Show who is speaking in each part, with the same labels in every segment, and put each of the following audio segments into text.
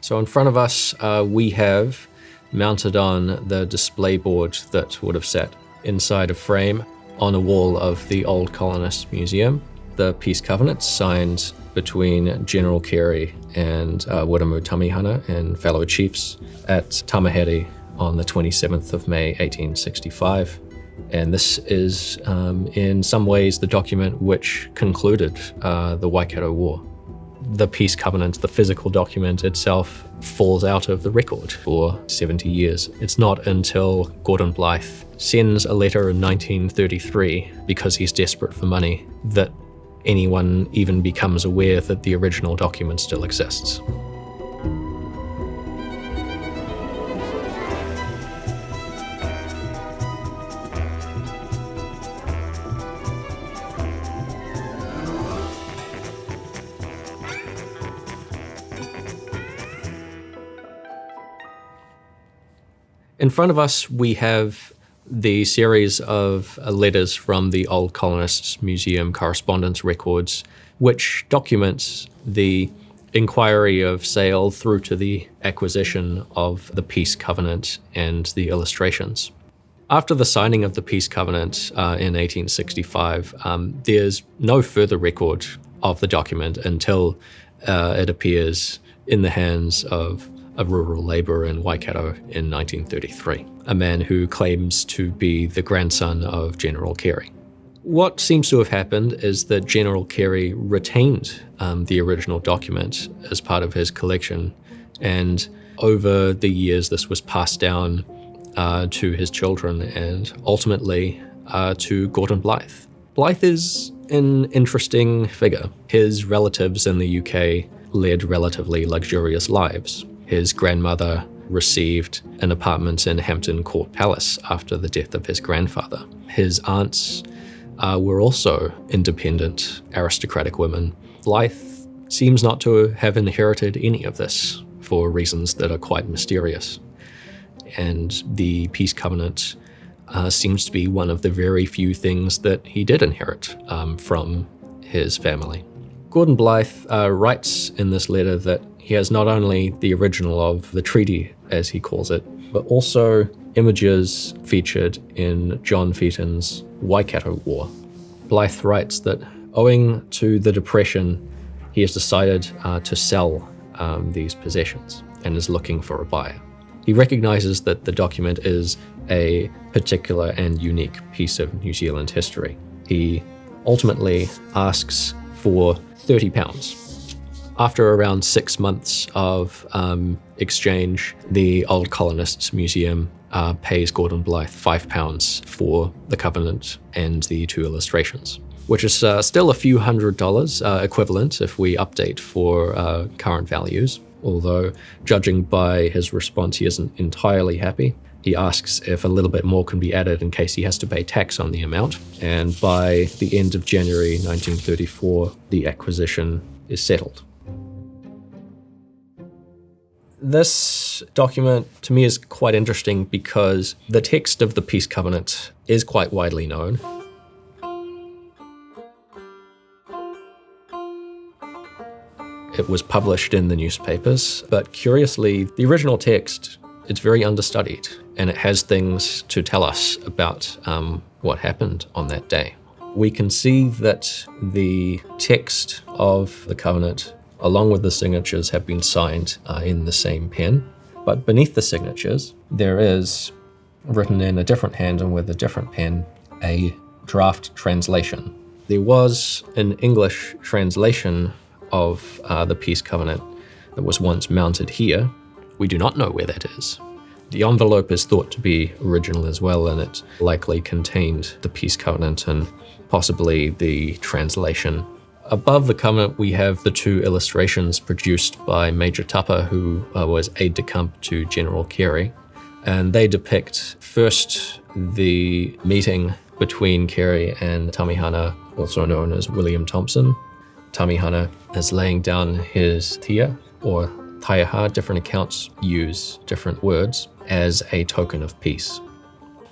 Speaker 1: So in front of us, we have mounted on the display board that would have sat inside a frame on a wall of the Old Colonist Museum, the peace covenant signed between General Carey and Wiremu Tāmihana and fellow chiefs at Tāmihana on the 27th of May, 1865. And this is, in some ways, the document which concluded the Waikato War. The peace covenant, the physical document itself, falls out of the record for 70 years. It's not until Gordon Blythe sends a letter in 1933, because he's desperate for money, that anyone even becomes aware that the original document still exists. In front of us, we have the series of letters from the Old Colonist Museum correspondence records, which documents the inquiry of sale through to the acquisition of the peace covenant and the illustrations. After the signing of the peace covenant in 1865, there's no further record of the document until it appears in the hands of a rural labourer in Waikato in 1933, a man who claims to be the grandson of General Carey. What seems to have happened is that General Carey retained the original document as part of his collection, and over the years this was passed down to his children and ultimately to Gordon Blythe. Blythe is an interesting figure. His relatives in the UK led relatively luxurious lives. His grandmother received an apartment in Hampton Court Palace after the death of his grandfather. His aunts were also independent, aristocratic women. Blythe seems not to have inherited any of this for reasons that are quite mysterious. And the peace covenant seems to be one of the very few things that he did inherit from his family. Gordon Blythe writes in this letter that he has not only the original of the treaty, as he calls it, but also images featured in John Featon's Waikato War. Blythe writes that owing to the Depression, he has decided to sell these possessions and is looking for a buyer. He recognises that the document is a particular and unique piece of New Zealand history. He ultimately asks for £30. After around 6 months of exchange, the Old Colonists Museum pays Gordon Blythe £5 for the covenant and the 2 illustrations, which is still a few $100 equivalent if we update for current values, although judging by his response, he isn't entirely happy. He asks if a little bit more can be added in case he has to pay tax on the amount, and by the end of January 1934, the acquisition is settled. This document, to me, is quite interesting because the text of the peace covenant is quite widely known. It was published in the newspapers, but curiously, the original text, it's very understudied, and it has things to tell us about what happened on that day. We can see that the text of the covenant, along with the signatures, have been signed in the same pen. But beneath the signatures, there is, written in a different hand and with a different pen, a draft translation. There was an English translation of the peace covenant that was once mounted here. We do not know where that is. The envelope is thought to be original as well, and it likely contained the peace covenant and possibly the translation. Above the covenant, we have the 2 illustrations produced by Major Tapa, who was aide-de-camp to General Carey. And they depict first the meeting between Carey and Tāmihana, also known as William Thompson. Tāmihana is laying down his tia, or taiaha. Different accounts use different words, as a token of peace.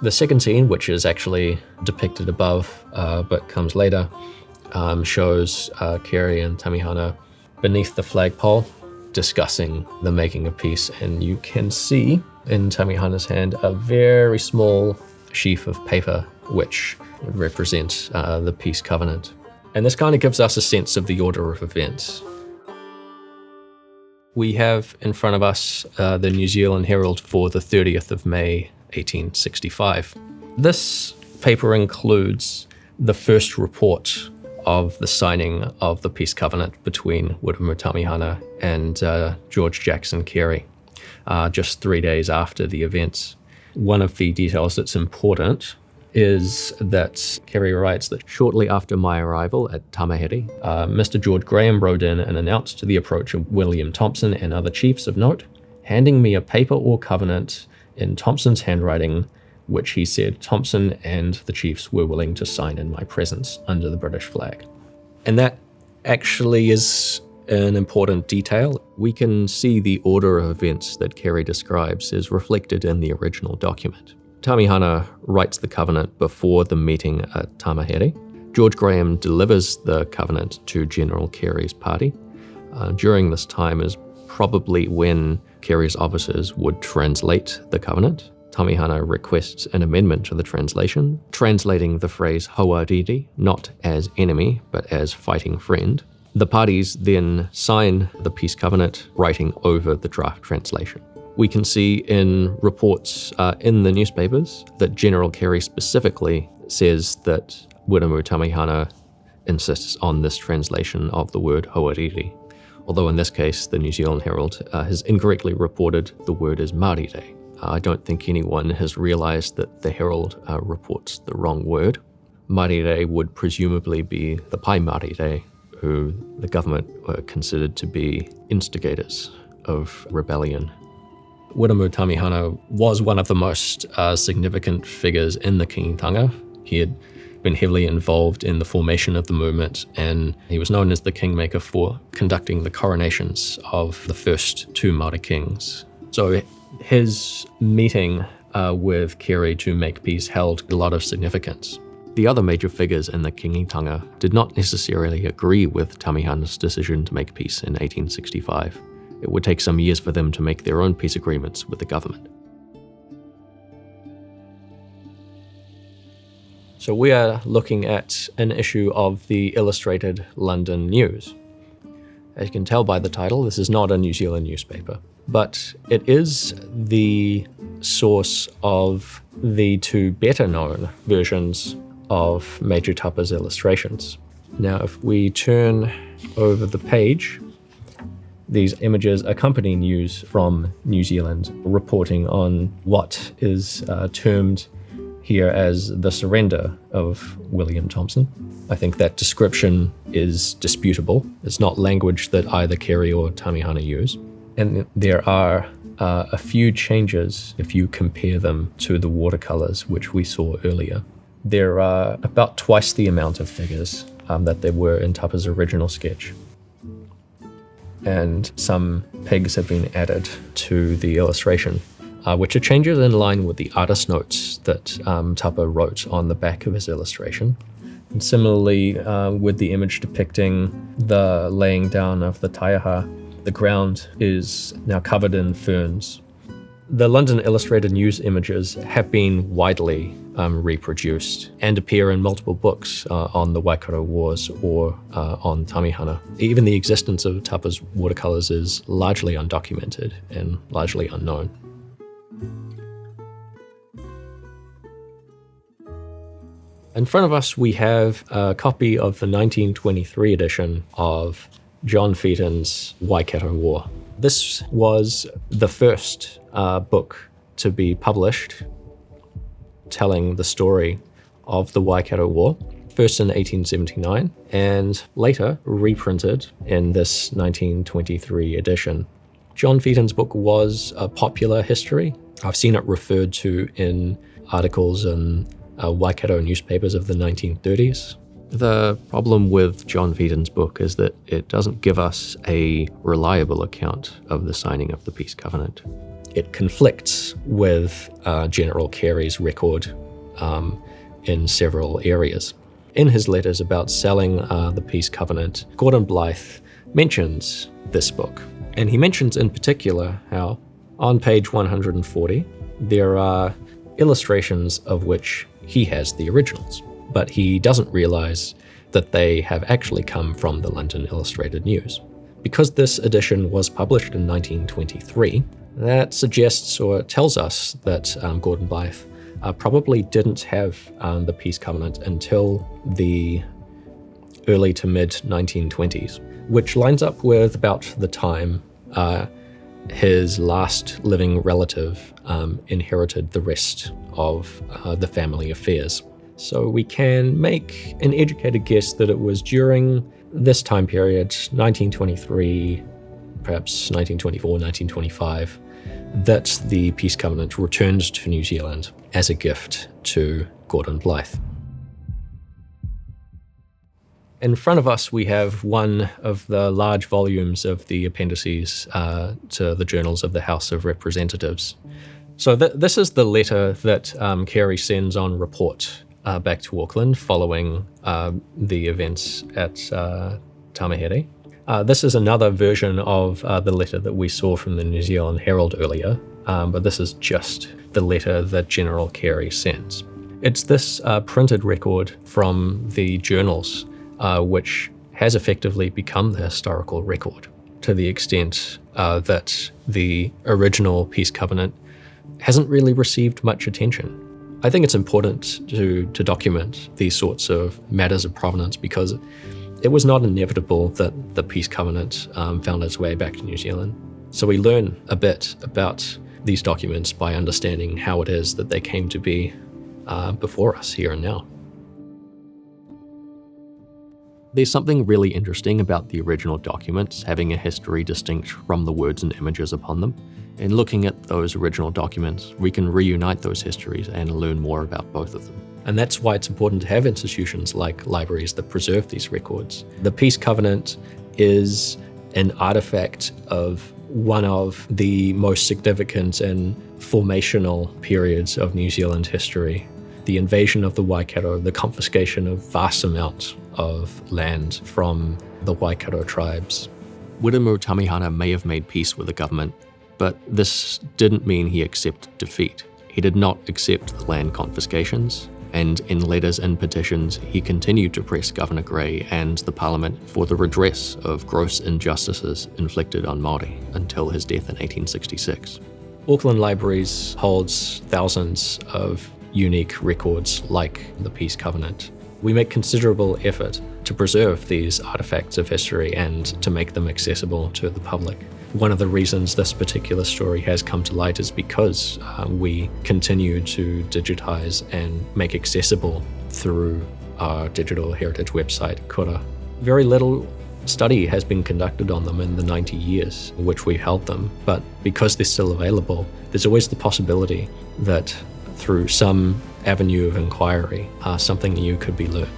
Speaker 1: The second scene, which is actually depicted above but comes later, shows Carey and Tāmihana beneath the flagpole. discussing the making of peace, and you can see in Tāmihana's hand a very small sheaf of paper which would represent the peace covenant. And this kind of gives us a sense of the order of events. We have in front of us the New Zealand Herald for the 30th of May 1865. This paper includes the first report of the signing of the peace covenant between Wiremu Tāmihana and George Jackson Carey, just 3 days after the events. One of the details that's important is that Carey writes that shortly after my arrival at Tāmihana, Mr. George Graham rode in and announced the approach of William Thompson and other chiefs of note, handing me a paper or covenant in Thompson's handwriting, which he said Thompson and the chiefs were willing to sign in my presence under the British flag. And that actually is an important detail. We can see the order of events that Carey describes is reflected in the original document. Tāmihana writes the covenant before the meeting at Tāmihana. George Graham delivers the covenant to General Carey's party. During this time is probably when Carey's officers would translate the covenant. Tāmihana requests an amendment to the translation, translating the phrase hauariri not as enemy, but as fighting friend. The parties then sign the peace covenant, writing over the draft translation. We can see in reports in the newspapers that General Carey specifically says that Wiremu Tāmihana insists on this translation of the word hauariri, although in this case the New Zealand Herald has incorrectly reported the word as marire. I don't think anyone has realized that the Herald reports the wrong word. Marire would presumably be the Pai Marire, who the government were considered to be instigators of rebellion. Wiremu Tāmihana was one of the most significant figures in the kingitanga. He had been heavily involved in the formation of the movement, and he was known as the kingmaker for conducting the coronations of the first two Māori kings. So his meeting with Carey to make peace held a lot of significance. The other major figures in the kingitanga did not necessarily agree with Tāmihana's decision to make peace in 1865. It would take some years for them to make their own peace agreements with the government. So we are looking at an issue of the Illustrated London News. As you can tell by the title, this is not a New Zealand newspaper, but it is the source of the two better-known versions of Major Tapa's illustrations. Now, if we turn over the page, these images accompany news from New Zealand reporting on what is termed here as the surrender of William Thompson. I think that description is disputable. It's not language that either Carey or Tāmihana use. And there are a few changes if you compare them to the watercolors which we saw earlier. There are about twice the amount of figures that there were in Tapa's original sketch. And some pigs have been added to the illustration, which are changes in line with the artist notes that Tapa wrote on the back of his illustration. And similarly, with the image depicting the laying down of the taiaha, the ground is now covered in ferns. The London Illustrated News images have been widely reproduced and appear in multiple books on the Waikato Wars or on Tāmihana. Even the existence of Tapa's watercolors is largely undocumented and largely unknown. In front of us, we have a copy of the 1923 edition of John Featon's Waikato War. This was the first book to be published telling the story of the Waikato War, first in 1879 and later reprinted in this 1923 edition. John Featon's book was a popular history. I've seen it referred to in articles in Waikato newspapers of the 1930s. The problem with John Featon's book is that it doesn't give us a reliable account of the signing of the peace covenant. It conflicts with General Carey's record in several areas. In his letters about selling the peace covenant, Gordon Blythe mentions this book And he mentions in particular how on page 140, there are illustrations of which he has the originals, but he doesn't realize that they have actually come from the London Illustrated News. Because this edition was published in 1923, that suggests or tells us that Gordon Blythe probably didn't have the Peace Covenant until the early to mid 1920s, which lines up with about the time his last living relative inherited the rest of the family affairs. So we can make an educated guess that it was during this time period, 1923, perhaps 1924, 1925, that the Peace Covenant returned to New Zealand as a gift to Gordon Blythe. In front of us, we have one of the large volumes of the appendices to the Journals of the House of Representatives. So this is the letter that Carey sends on report back to Auckland following the events at Tāmihana. This is another version of the letter that we saw from the New Zealand Herald earlier, but this is just the letter that General Carey sends. It's this printed record from the journals which has effectively become the historical record, to the extent that the original Peace Covenant hasn't really received much attention. I think it's important to document these sorts of matters of provenance because it was not inevitable that the Peace Covenant found its way back to New Zealand. So we learn a bit about these documents by understanding how it is that they came to be before us here and now. There's something really interesting about the original documents having a history distinct from the words and images upon them. In looking at those original documents, we can reunite those histories and learn more about both of them. And that's why it's important to have institutions like libraries that preserve these records. The Peace Covenant is an artifact of one of the most significant and formational periods of New Zealand history. The invasion of the Waikato, the confiscation of vast amounts of land from the Waikato tribes. Wiremu Tāmihana may have made peace with the government, but this didn't mean he accepted defeat. He did not accept the land confiscations, and in letters and petitions, he continued to press Governor Grey and the Parliament for the redress of gross injustices inflicted on Māori until his death in 1866. Auckland Libraries holds thousands of unique records like the Peace Covenant. We make considerable effort to preserve these artifacts of history and to make them accessible to the public. One of the reasons this particular story has come to light is because we continue to digitize and make accessible through our digital heritage website, Kōrero. Very little study has been conducted on them in the 90 years in which we've held them, but because they're still available, there's always the possibility that through some avenue of inquiry, something new could be learned.